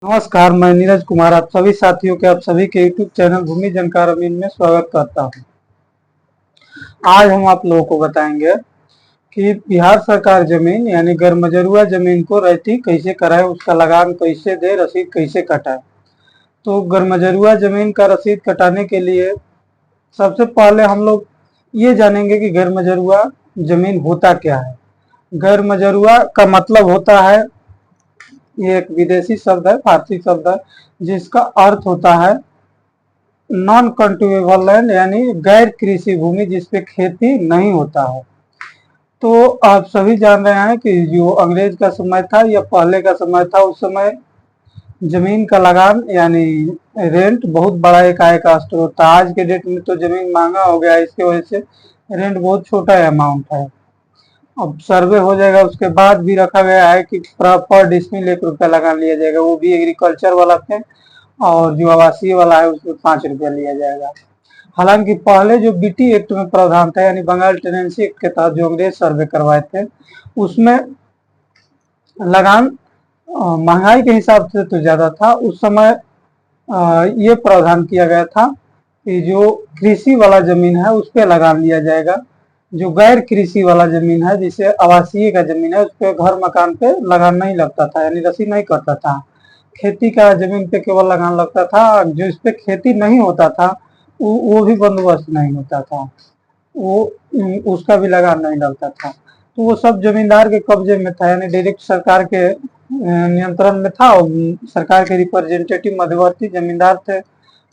नमस्कार, मैं नीरज कुमार आप सभी साथियों के आप सभी के YouTube चैनल भूमि जानकार अमीन में स्वागत करता हूं। आज हम आप लोगों को बताएंगे कि बिहार सरकार जमीन यानी गैरमजरूआ जमीन को रैयती कैसे कराए, उसका लगान कैसे दे, रसीद कैसे कटाए। तो गैरमजरूआ जमीन का रसीद कटाने के लिए सबसे पहले हम लोग ये जानेंगे कि गैरमजरूआ जमीन होता क्या है। गैरमजरूआ का मतलब होता है, ये एक विदेशी शब्द है, फारसी शब्द है, जिसका अर्थ होता है नॉन कल्टिवेबल लैंड यानी गैर कृषि भूमि जिसपे खेती नहीं होता है। तो आप सभी जान रहे हैं कि जो अंग्रेज का समय था या पहले का समय था, उस समय जमीन का लगान यानी रेंट बहुत बड़ा एक आय का स्रोत था। आज के डेट में तो जमीन महंगा हो गया है, इसकी वजह से रेंट बहुत छोटा अमाउंट है। अब सर्वे हो जाएगा, उसके बाद भी रखा गया है कि पर डिसमिल ₹1 लगान लिया जाएगा, वो भी एग्रीकल्चर वाला पे, और जो आवासीय वाला है उसमें ₹5 लिया जाएगा। हालांकि पहले जो बीटी एक्ट में प्रावधान था यानी बंगाल टेनेंसी एक्ट के तहत जो अंग्रेज सर्वे करवाए थे, उसमें लगान महंगाई के हिसाब से तो ज्यादा था। उस समय ये प्रावधान किया गया था कि जो कृषि वाला जमीन है उस पर लगान लिया जाएगा, जो गैर कृषि वाला जमीन है जिसे आवासीय का जमीन है उस पर घर मकान पे लगान नहीं लगता था, यानी रसीद नहीं करता था। खेती का जमीन पे केवल लगान लगता था, जो इस पे खेती नहीं होता था वो भी बंदोबस्त नहीं होता था, वो उसका भी लगान नहीं लगता था। तो वो सब जमींदार के कब्जे में था, यानी डायरेक्ट सरकार के नियंत्रण में था, और सरकार के रिप्रेजेंटेटिव मध्यवर्ती जमींदार थे,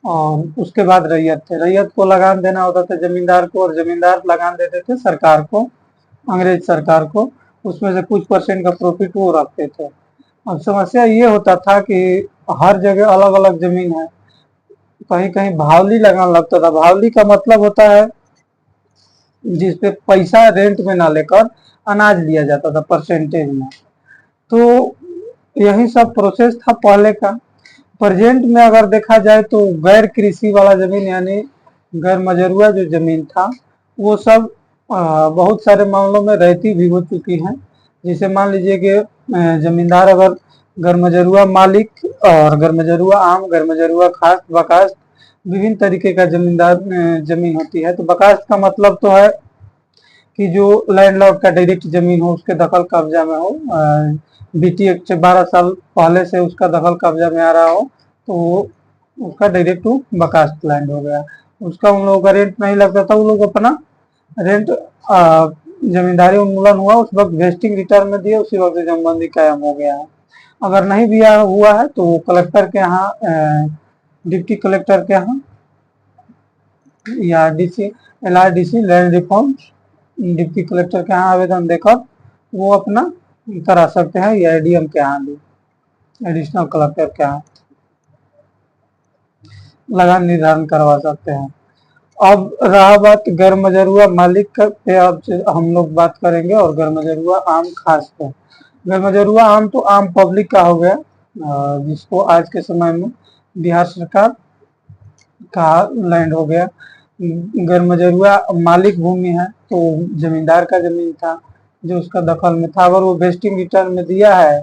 और उसके बाद रैयत थे। रैयत को लगान देना होता था जमींदार को, और जमींदार लगान देते थे सरकार को, अंग्रेज सरकार को। उसमें से कुछ परसेंट का प्रॉफिट वो रखते थे। अब समस्या ये होता था कि हर जगह अलग अलग जमीन है, कहीं कहीं भावली लगान लगता था। भावली का मतलब होता है जिसपे पैसा रेंट में ना लेकर अनाज लिया जाता था परसेंटेज में। तो यही सब प्रोसेस था पहले का। प्रेजेंट में अगर देखा जाए तो गैर कृषि वाला जमीन यानी गैर मजरूआ जो जमीन था, वो सब बहुत सारे मामलों में रहती भी हो चुकी हैं। जैसे मान लीजिए कि जमींदार अगर गैर मजरूआ मालिक और गैर मजरूआ आम, गैर मजरूआ खास, बकास्त, विभिन्न तरीके का जमींदार जमीन होती है। तो बकास्त का मतलब तो है कि जो लैंडलॉर्ड का डायरेक्ट जमीन हो, उसके दखल कब्जा में हो, बीटी एक्ट से 12 साल पहले से उसका दखल कब्जा में आ रहा हो, तो उसका डायरेक्ट बकास्त लैंड हो गया। उसका उन लोगों का रेंट नहीं लगता था, वो लोग अपना रेंट जमींदारी उन्मूलन हुआ उस वक्त वेस्टिंग रिटर्न में दिए, उसी वक्त जमबंदी कायम हो गया है। अगर नहीं भी हुआ है तो कलेक्टर के यहाँ, डिप्टी कलेक्टर के यहाँ या DC, LRDC land reform, deputy collector के यहाँ आवेदन देकर वो अपना करा सकते हैं, या एडीएम के यहाँ भी, एडिशनल कलेक्टर के यहाँ लगान निर्धारण करवा सकते हैं। अब रहा बात गैर मजरूआ मालिक पे, अब हम लोग बात करेंगे, और गैर मजरूआ आम खास पे। गैर मजरूआ आम तो आम पब्लिक का हो गया, जिसको आज के समय में बिहार सरकार का लैंड हो गया। गैर मजरूआ मालिक भूमि है तो जमींदार का जमीन था जो उसका दखल में था। अगर वो वेस्टिंग रिटर्न में दिया है,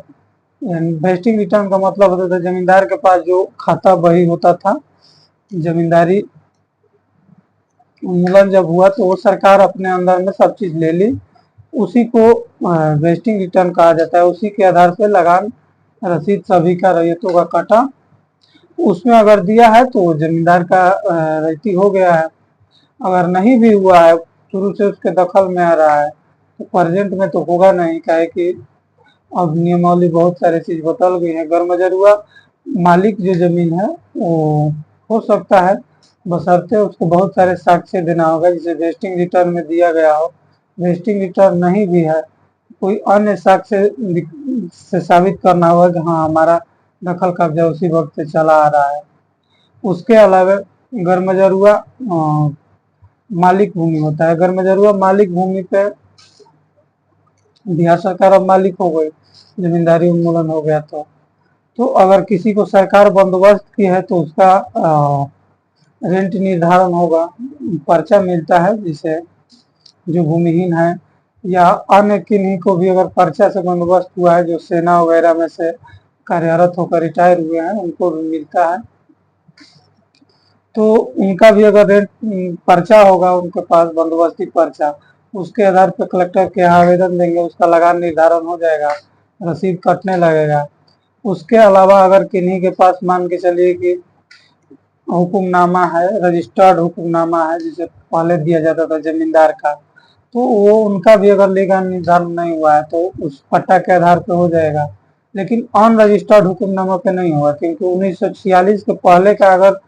वेस्टिंग रिटर्न का मतलब होता था जमींदार के पास जो खाता बही होता था, जमींदारी उन्मूलन जब हुआ तो वो सरकार अपने अंदर में सब चीज ले ली, उसी को वेस्टिंग रिटर्न कहा जाता है। उसी के आधार पर लगान रसीद सभी का रैयतों का काटा उसमें अगर दिया है तो जमींदार का रैयती हो गया है। अगर नहीं भी हुआ है, शुरू से उसके दखल में आ रहा है, तो प्रेजेंट में तो होगा नहीं, काहे कि अब नियमावली बहुत सारी चीज बदल गई है। गैर मजरूआ मालिक जो जमीन है वो हो सकता है, बशर्ते उसको बहुत सारे साक्ष्य देना होगा, जिसे वेस्टिंग रिटर्न में दिया गया हो। वेस्टिंग रिटर्न नहीं भी है, कोई अन्य साक्ष्य से साबित करना होगा कि हाँ हमारा दखल कब्जा उसी वक्त से चला आ रहा है। उसके अलावा गैर मजरूआ मालिक भूमि होता है। गैर मजरूआ मालिक भूमि पे बिहार सरकार अब मालिक हो गई, जमींदारी उन्मूलन हो गया। तो अगर किसी को सरकार बंदोबस्त की है तो उसका रेंट निर्धारण होगा, पर्चा मिलता है, जिसे जो भूमिहीन है या अन्य किन्हीं को भी अगर पर्चा से बंदोबस्त हुआ है, जो सेना वगैरह में से कार्यरत होकर रिटायर हुए हैं उनको भी मिलता है। तो उनका भी अगर रेंट पर्चा होगा उनके पास बंदोबस्ती पर्चा, उसके आधार पर कलेक्टर के यहाँ आवेदन देंगे, उसका लगान निर्धारण हो जाएगा, रसीद कटने लगेगा। उसके अलावा अगर किन्हीं के पास मान के चलिए कि हुक्मनामा है, रजिस्टर्ड हुक्मनामा है जिसे पहले दिया जाता था जमींदार का, तो वो उनका भी अगर लगान निर्धारण नहीं हुआ है तो उस पट्टा के आधार पर हो जाएगा। लेकिन अनरजिस्टर्ड हुक्मनामा पे नहीं होगा, क्योंकि 1946 के पहले का अगर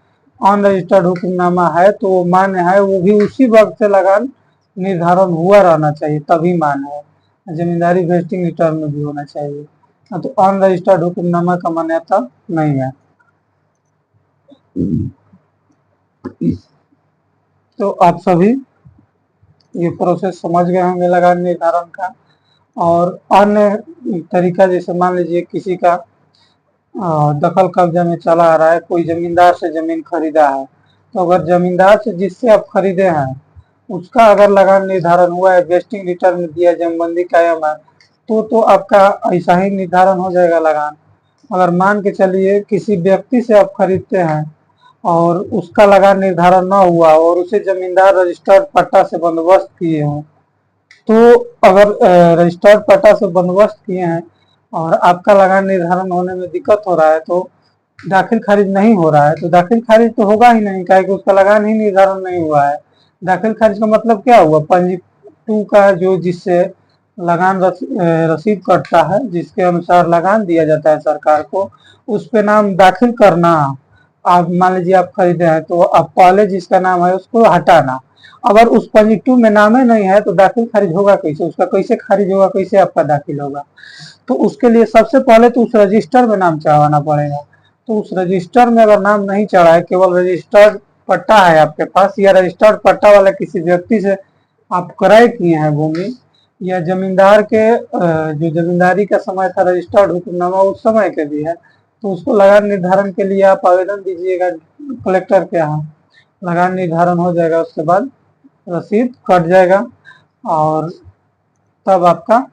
अनरजिस्टर्ड हुक्मनामा है तो वो मान्य है, वो भी उसी वक्त से लगान निर्धारण हुआ रहना चाहिए तभी मान्य है। जमींदारी वेस्टिंग रिटर्न में भी होना चाहिए, तो अनरजिस्टर्ड हुक्मनामा का मान्यता नहीं है। तो आप सभी ये प्रोसेस समझ गए होंगे लगान निर्धारण का। और अन्य तरीका जैसे मान लीजिए किसी का दखल कब्जा में चला आ रहा है, कोई जमींदार से जमीन खरीदा है, तो अगर जमींदार से जिससे आप खरीदे हैं उसका अगर लगान निर्धारण हुआ है, वेस्टिंग रिटर्न दिया, जमबंदी कायम है, तो आपका ऐसा ही निर्धारण हो जाएगा लगान। अगर मान के चलिए किसी व्यक्ति से आप खरीदते हैं और उसका लगान निर्धारण न हुआ और उसे जमींदार रजिस्टर्ड पट्टा से बंदोबस्त किए हों, तो अगर रजिस्टर्ड पट्टा से बंदोबस्त किए हैं और आपका लगान निर्धारण होने में दिक्कत हो रहा है तो दाखिल खारिज नहीं हो रहा है, तो दाखिल खारिज तो होगा ही नहीं, क्या कि उसका लगान ही निर्धारण नहीं हुआ है। दाखिल खारिज का मतलब क्या हुआ, पंजी 2 का जो जिससे लगान रसीद कटता है, जिसके अनुसार लगान दिया जाता है सरकार को, उस पे नाम दाखिल करना। आप मान लीजिए आप खरीदे हैं तो आप पहले जिसका नाम है उसको हटाना। अगर उस पंजी 2 में नाम ही नहीं है तो दाखिल खारिज होगा कैसे, उसका कैसे खारिज होगा, कैसे आपका दाखिल होगा। तो उसके लिए सबसे पहले तो उस रजिस्टर में नाम चढ़ाना पड़ेगा। तो उस रजिस्टर में अगर नाम नहीं चढ़ा है, केवल रजिस्टर्ड पट्टा है आपके पास, या रजिस्टर्ड पट्टा वाले किसी व्यक्ति से आप क्रय किए हैं भूमि, या जमींदार के जो जमींदारी का समय था रजिस्टर्ड हुक्मनामा उस समय के भी है, तो उसको लगान निर्धारण के लिए आप आवेदन दीजिएगा कलेक्टर के यहाँ, लगान निर्धारण हो जाएगा, उसके बाद रसीद कट जाएगा और तब आपका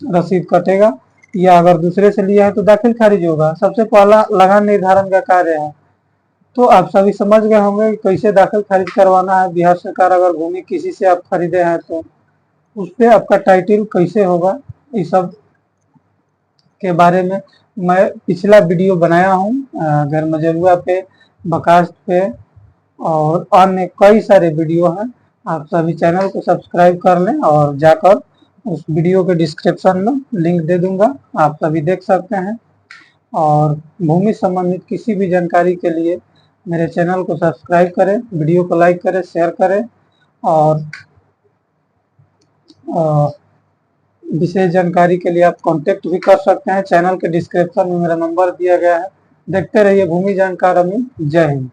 रसीद कटेगा। या अगर दूसरे से लिया है तो दाखिल खारिज होगा। सबसे पहला लगान निर्धारण का कार्य है। तो आप सभी समझ गए होंगे कि कैसे दाखिल खारिज करवाना है। बिहार सरकार अगर भूमि किसी से आप खरीदे हैं तो उस पर आपका टाइटल कैसे होगा, इस सब के बारे में मैं पिछला वीडियो बनाया हूँ गैरमजरूआ पे, बकास्ट पे और अन्य कई सारे वीडियो हैं। आप सभी चैनल को सब्सक्राइब कर लें और जाकर उस वीडियो के डिस्क्रिप्शन में लिंक दे दूंगा, आप सभी देख सकते हैं। और भूमि संबंधित किसी भी जानकारी के लिए मेरे चैनल को सब्सक्राइब करें, वीडियो को लाइक करें, शेयर करें और विशेष जानकारी के लिए आप कांटेक्ट भी कर सकते हैं। चैनल के डिस्क्रिप्शन में मेरा नंबर दिया गया है। देखते रहिए भूमि जानकार अमीन। जय हिंद।